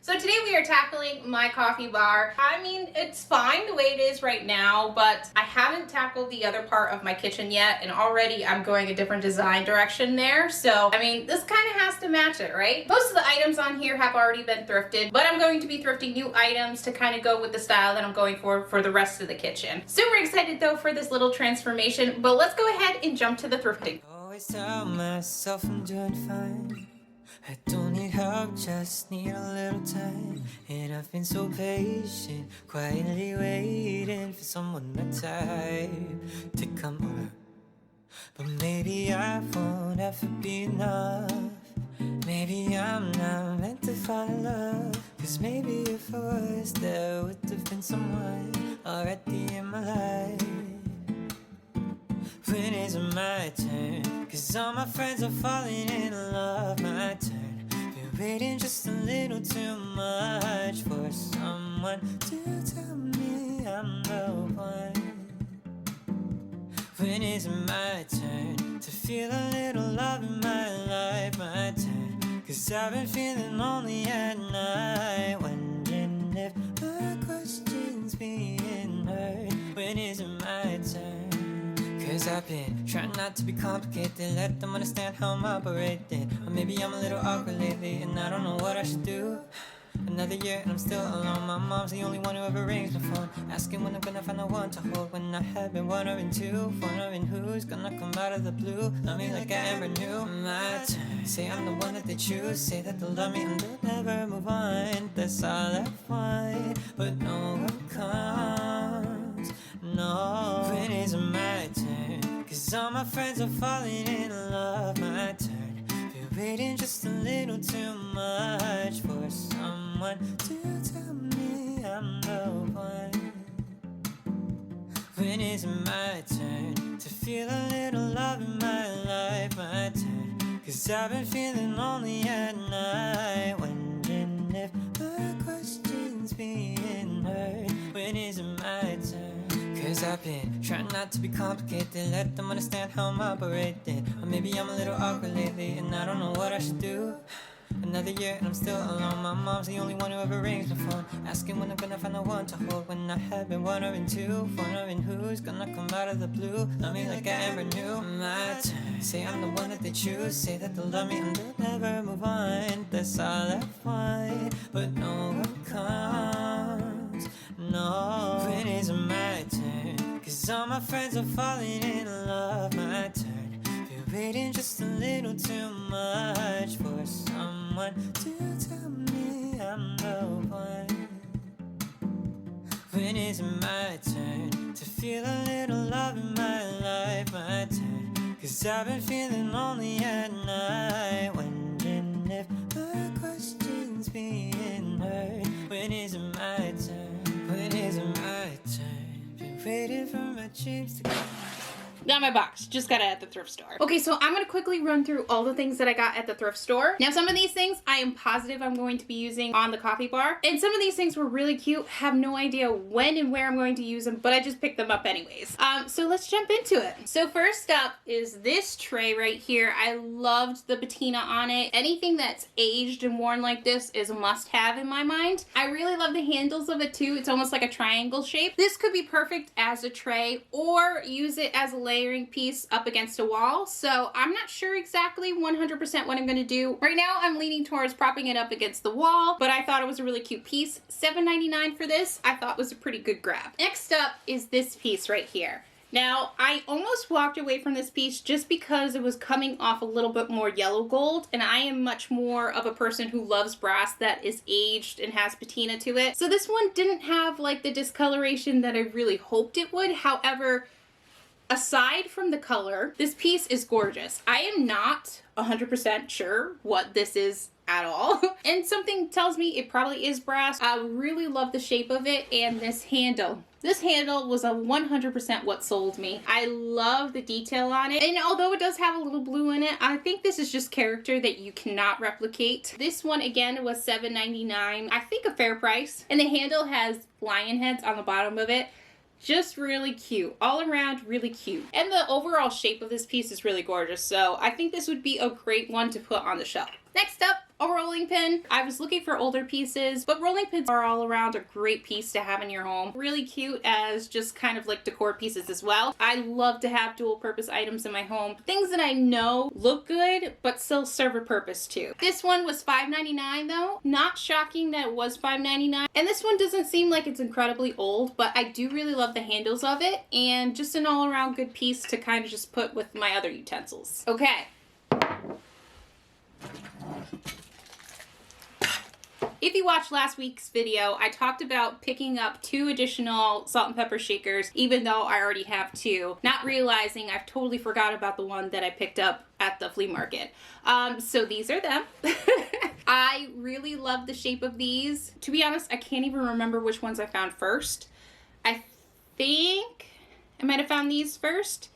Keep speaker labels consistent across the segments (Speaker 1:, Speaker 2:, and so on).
Speaker 1: So today we are tackling my coffee bar. I mean, it's fine the way it is right now, but I haven't tackled the other part of my kitchen yet, and already I'm going a different design direction there. So, I mean, this kind of has to match it, right? Most of the items on here have already been thrifted, but I'm going to be thrifting new items to kind of go with the style that I'm going for the rest of the kitchen. Super excited though for this little transformation, but let's go ahead and jump to the thrifting.
Speaker 2: Always tell myself I'm doing fine. I don't need help, just need a little time. And I've been so patient, quietly waiting for someone my type to come over. But maybe I won't ever be enough. Maybe I'm not meant to find love. Cause maybe if I was, there would have been someone already in my life. When is it my turn? Cause all my friends are falling in love. My turn. Been waiting just a little too much for someone to tell me I'm the one. When is it my turn to feel a little love in my life? My turn. Cause I've been feeling lonely at night, wondering if my questions being heard. When is it my turn? Cause I've been trying not to be complicated, let them understand how I'm operating. Or maybe I'm a little awkward lately and I don't know what I should do. Another year and I'm still alone. My mom's the only one who ever rings my phone, asking when I'm gonna find the one to hold. When I have been wondering too, wondering who's gonna come out of the blue, love me like I ever knew. My turn. Say I'm the one that they choose, say that they'll love me and they'll never move on. That's all I want, but no one comes. No, when is it my turn? Cause all my friends are falling in love. My turn. Been waiting just a little too much for someone to tell me I'm the one. When is it my turn to feel a little love in my life? My turn. Cause I've been feeling lonely at night, wondering if my questions being heard. When is it my turn? Cause I've been trying not to be complicated, let them understand how I'm operating. Or maybe I'm a little awkward lately and I don't know what I should do. Another year and I'm still alone. My mom's the only one who ever rings my phone, asking when I'm gonna find the one to hold. When I have been wondering too, wondering who's gonna come out of the blue, love me like I ever knew. My turn. Say I'm the one that they choose, say that they'll love me and they'll never move on. That's all I want, but no one comes. No, when is it my turn? Cause all my friends are falling in love. My turn. Been waiting just a little too much for someone to tell me I'm the one. When is it my turn to feel a little love in my life? My turn. Cause I've been feeling lonely at night, wondering if my questions being heard. When is it my turn? When is it my turn? Been waiting for my dreams to come.
Speaker 1: Not my box, just got it at the thrift store. Okay, so I'm gonna quickly run through all the things that I got at the thrift store. Now, some of these things I am positive I'm going to be using on the coffee bar, and some of these things were really cute. Have no idea when and where I'm going to use them, but I just picked them up anyways. So let's jump into it. So first up is this tray right here. I loved the patina on it. Anything that's aged and worn like this is a must-have in my mind. I really love the handles of it too. It's almost like a triangle shape. This could be perfect as a tray or use it as a layering piece up against a wall. So I'm not sure exactly 100% what I'm going to do. Right now I'm leaning towards propping it up against the wall, but I thought it was a really cute piece. $7.99 for this I thought was a pretty good grab. Next up is this piece right here. Now, I almost walked away from this piece just because it was coming off a little bit more yellow gold, and I am much more of a person who loves brass that is aged and has patina to it. So this one didn't have like the discoloration that I really hoped it would. However, aside from the color, this piece is gorgeous. I am not 100% sure what this is at all. And something tells me it probably is brass. I really love the shape of it and this handle. This handle was a 100% what sold me. I love the detail on it. And although it does have a little blue in it, I think this is just character that you cannot replicate. This one again was $7.99. I think a fair price. And the handle has lion heads on the bottom of it. Just really cute. All around really cute. And the overall shape of this piece is really gorgeous. So I think this would be a great one to put on the shelf. Next up, a rolling pin. I was looking for older pieces, but rolling pins are all around a great piece to have in your home. Really cute as just kind of like decor pieces as well. I love to have dual purpose items in my home. Things that I know look good, but still serve a purpose too. This one was $5.99 though. Not shocking that it was $5.99. And this one doesn't seem like it's incredibly old, but I do really love the handles of it and just an all around good piece to kind of just put with my other utensils. Okay. If you watched last week's video, I talked about picking up 2 additional salt and pepper shakers, even though I already have 2, not realizing I've totally forgot about the one that I picked up at the flea market. So these are them. I really love the shape of these. To be honest, I can't even remember which ones I found first. I think I might have found these first.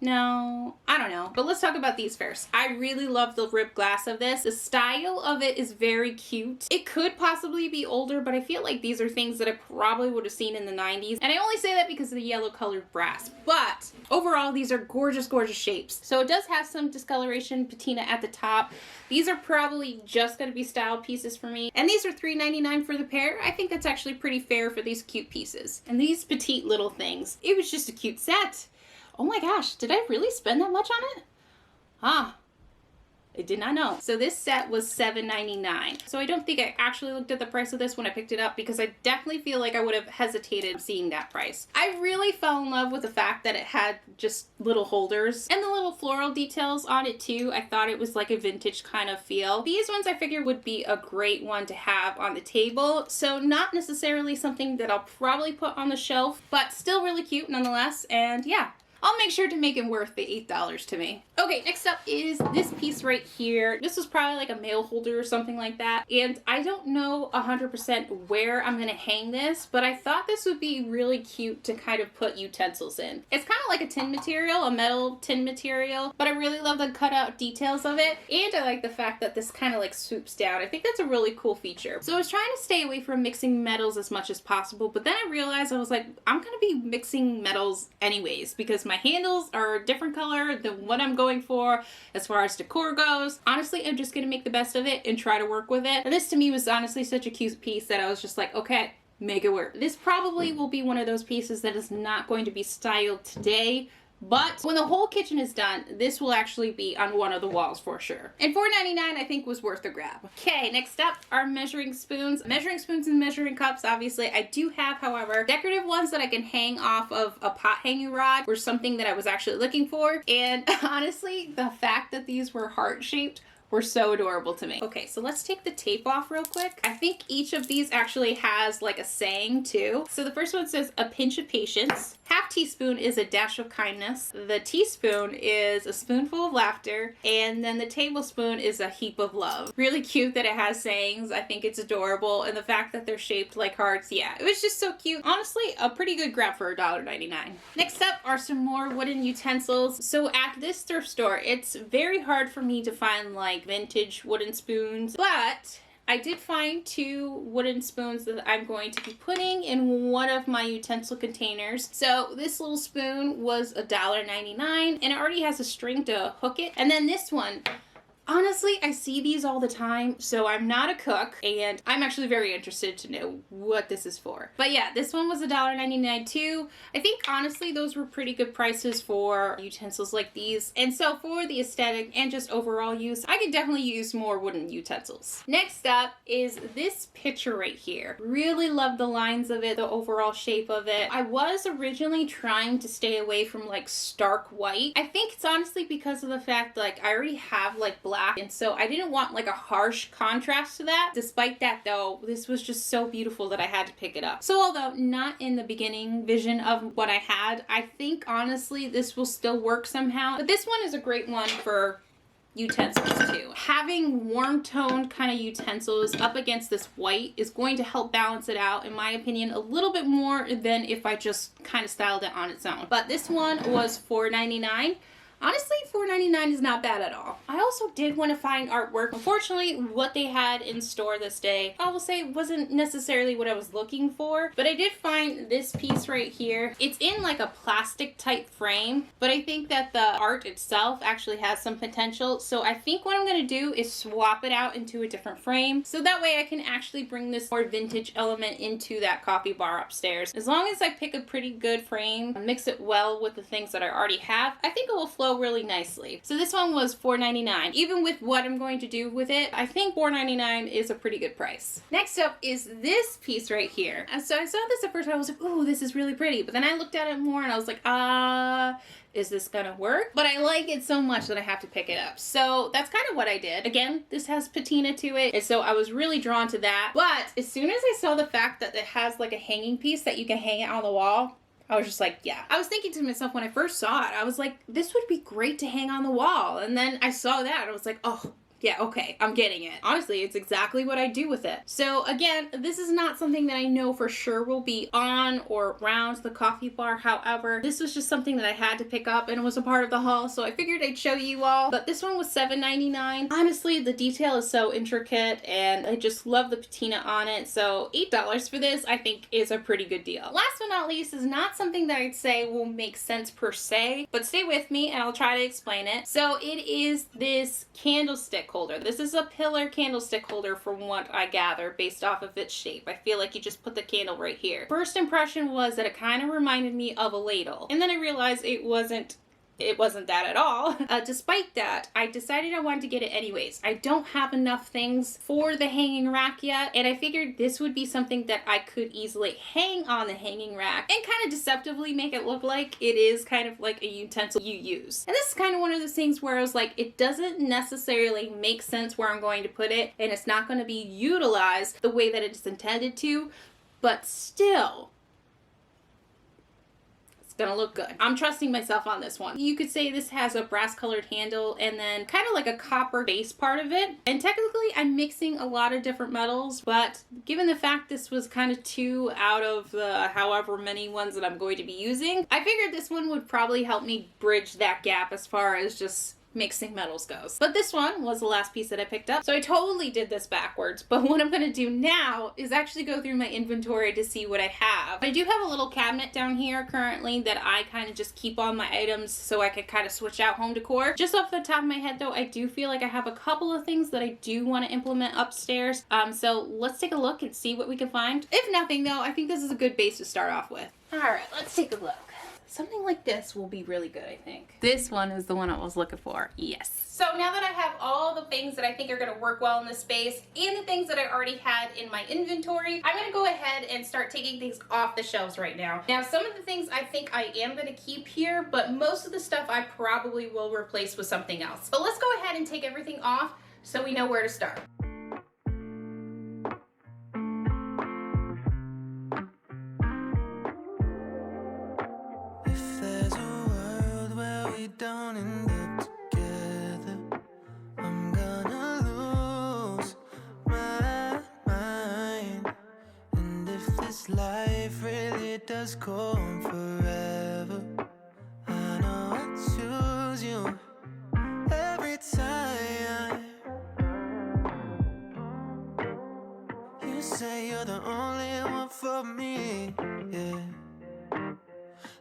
Speaker 1: No, I don't know. But let's talk about these first. I really love the ribbed glass of this. The style of it is very cute. It could possibly be older, but I feel like these are things that I probably would have seen in the 90s. And I only say that because of the yellow colored brass. But overall, these are gorgeous, gorgeous shapes. So it does have some discoloration patina at the top. These are probably just going to be style pieces for me. And these are $3.99 for the pair. I think that's actually pretty fair for these cute pieces. And these petite little things. It was just a cute set. Oh my gosh, did I really spend that much on it? Ah, I did not know. So this set was $7.99. So I don't think I actually looked at the price of this when I picked it up because I definitely feel like I would have hesitated seeing that price. I really fell in love with the fact that it had just little holders and the little floral details on it too. I thought it was like a vintage kind of feel. These ones I figured would be a great one to have on the table. So not necessarily something that I'll probably put on the shelf, but still really cute nonetheless. And yeah. I'll make sure to make it worth the $8 to me. Okay, next up is this piece right here. This was probably like a mail holder or something like that. And I don't know 100% where I'm gonna hang this, but I thought this would be really cute to kind of put utensils in. It's kind of like a tin material, a metal tin material, but I really love the cutout details of it. And I like the fact that this kind of like swoops down. I think that's a really cool feature. So I was trying to stay away from mixing metals as much as possible, but then I realized I was like, I'm gonna be mixing metals anyways because my handles are a different color than what I'm going for as far as decor goes. Honestly, I'm just gonna make the best of it and try to work with it. And this to me was honestly such a cute piece that I was just like, okay, make it work. This probably will be one of those pieces that is not going to be styled today, but when the whole kitchen is done, this will actually be on one of the walls for sure. And $4.99 I think was worth the grab. Okay, next up are measuring spoons. Measuring spoons and measuring cups, obviously. I do have, however, decorative ones that I can hang off of a pot hanging rod were something that I was actually looking for. And honestly, the fact that these were heart-shaped were so adorable to me. Okay, so let's take the tape off real quick. I think each of these actually has like a saying too. So the first one says, a pinch of patience. Half teaspoon is a dash of kindness. The teaspoon is a spoonful of laughter. And then the tablespoon is a heap of love. Really cute that it has sayings. I think it's adorable. And the fact that they're shaped like hearts, yeah, it was just so cute. Honestly, a pretty good grab for $1.99. Next up are some more wooden utensils. So at this thrift store, it's very hard for me to find like vintage wooden spoons, but I did find 2 wooden spoons that I'm going to be putting in one of my utensil containers. So this little spoon was $1.99 and it already has a string to hook it. And then this one, honestly, I see these all the time, so I'm not a cook, and I'm actually very interested to know what this is for. But yeah, this one was $1.99 too. I think, honestly, those were pretty good prices for utensils like these. And so for the aesthetic and just overall use, I could definitely use more wooden utensils. Next up is this picture right here. Really love the lines of it, the overall shape of it. I was originally trying to stay away from like stark white. I think it's honestly because of the fact like I already have like black, and so I didn't want like a harsh contrast to that. Despite that though, this was just so beautiful that I had to pick it up. So although not in the beginning vision of what I had, I think honestly this will still work somehow. But this one is a great one for utensils too. Having warm toned kind of utensils up against this white is going to help balance it out, in my opinion, a little bit more than if I just kind of styled it on its own. But this one was $4.99. Honestly, $4.99 is not bad at all. I also did want to find artwork. Unfortunately, what they had in store this day, I will say, wasn't necessarily what I was looking for, but I did find this piece right here. It's in like a plastic type frame, but I think that the art itself actually has some potential. So I think what I'm going to do is swap it out into a different frame, so that way I can actually bring this more vintage element into that coffee bar upstairs. As long as I pick a pretty good frame, mix it well with the things that I already have, I think it will flow really nicely. So this one was $4.99. Even with what I'm going to do with it, I think $4.99 is a pretty good price. Next up is this piece right here. And so I saw this at first and I was like, ooh, this is really pretty. But then I looked at it more and I was like, is this gonna work? But I like it so much that I have to pick it up. So that's kind of what I did. Again, this has patina to it, and so I was really drawn to that. But as soon as I saw the fact that it has like a hanging piece that you can hang it on the wall, I was just like, yeah. I was thinking to myself when I first saw it, I was like, this would be great to hang on the wall. And then I saw that and I was like, oh, yeah, okay, I'm getting it. Honestly, it's exactly what I do with it. So again, this is not something that I know for sure will be on or around the coffee bar. However, this was just something that I had to pick up and it was a part of the haul, so I figured I'd show you all. But this one was $7.99. Honestly, the detail is so intricate and I just love the patina on it. So $8 for this, I think, is a pretty good deal. Last but not least is not something that I'd say will make sense per se, but stay with me and I'll try to explain it. So it is this candlestick holder. This is a pillar candlestick holder from what I gather based off of its shape. I feel like you just put the candle right here. First impression was that it kind of reminded me of a ladle. And then I realized it wasn't that at all. Despite that, I decided I wanted to get it anyways. I don't have enough things for the hanging rack yet, and I figured this would be something that I could easily hang on the hanging rack and kind of deceptively make it look like it is kind of like a utensil you use. And this is kind of one of those things where I was like, it doesn't necessarily make sense where I'm going to put it, and it's not going to be utilized the way that it's intended to, but still, gonna look good. I'm trusting myself on this one. You could say this has a brass colored handle and then kind of like a copper base part of it. And technically I'm mixing a lot of different metals, but given the fact this was kind of 2 out of the however many ones that I'm going to be using, I figured this one would probably help me bridge that gap as far as just mixing metals goes. But this one was the last piece that I picked up. So I totally did this backwards, but what I'm gonna do now is actually go through my inventory to see what I have. I do have a little cabinet down here currently that I kind of just keep all my items so I could kind of switch out home decor. Just off the top of my head though, I do feel like I have a couple of things that I do want to implement upstairs. So let's take a look and see what we can find. If nothing though, I think this is a good base to start off with. All right, let's take a look. Something like this will be really good, I think. This one is the one I was looking for. Yes. So now that I have all the things that I think are going to work well in this space and the things that I already had in my inventory, I'm going to go ahead and start taking things off the shelves right now. Now, some of the things I think I am going to keep here, but most of the stuff I probably will replace with something else. But let's go ahead and take everything off so we know where to start.
Speaker 2: Don't end up together, I'm gonna lose my mind. And if this life really does go on forever, I know I choose you every time. You say you're the only one for me, yeah.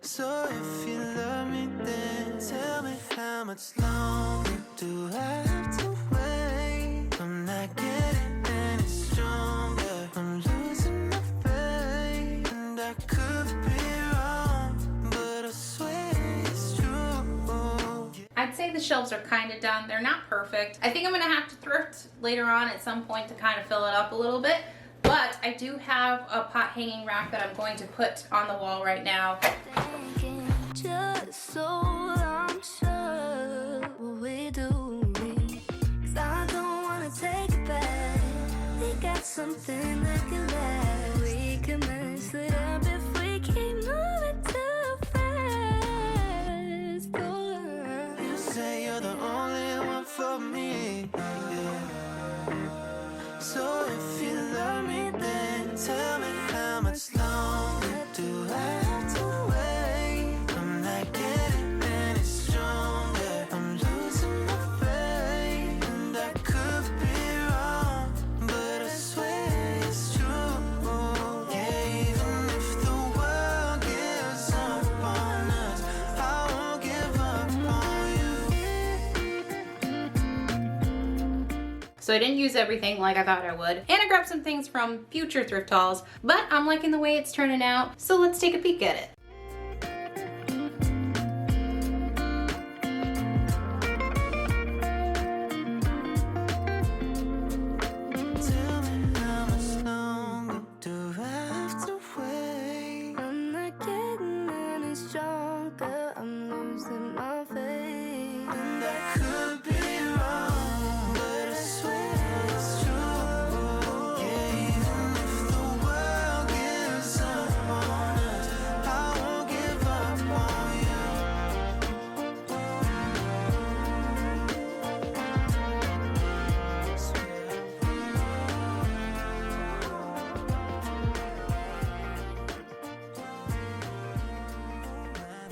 Speaker 2: So if you love me, then tell me how much longer do I have to wait? I'm not getting any stronger, I'm losing my faith. And I could be wrong, but I swear it's true.
Speaker 1: I'd say the shelves are kind of done. They're not perfect. I think I'm gonna have to thrift later on at some point to kind of fill it up a little bit. But I do have a pot hanging rack that I'm going to put on the wall right now.
Speaker 3: Just so I'm sure what we do, 'cause I don't wanna take it back. We got something that can last. We can mess it up if we keep moving too fast. Oh.
Speaker 2: You say you're the only one for me, yeah. So if you love me, then tell me how much longer do I have to wait? I'm not getting any stronger,
Speaker 1: so I didn't use everything like I thought I would. And I grabbed some things from future thrift hauls, but I'm liking the way it's turning out, so let's take a peek at it.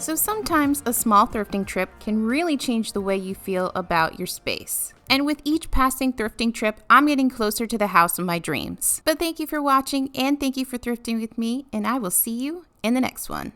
Speaker 1: So sometimes a small thrifting trip can really change the way you feel about your space. And with each passing thrifting trip, I'm getting closer to the house of my dreams. But thank you for watching and thank you for thrifting with me, and I will see you in the next one.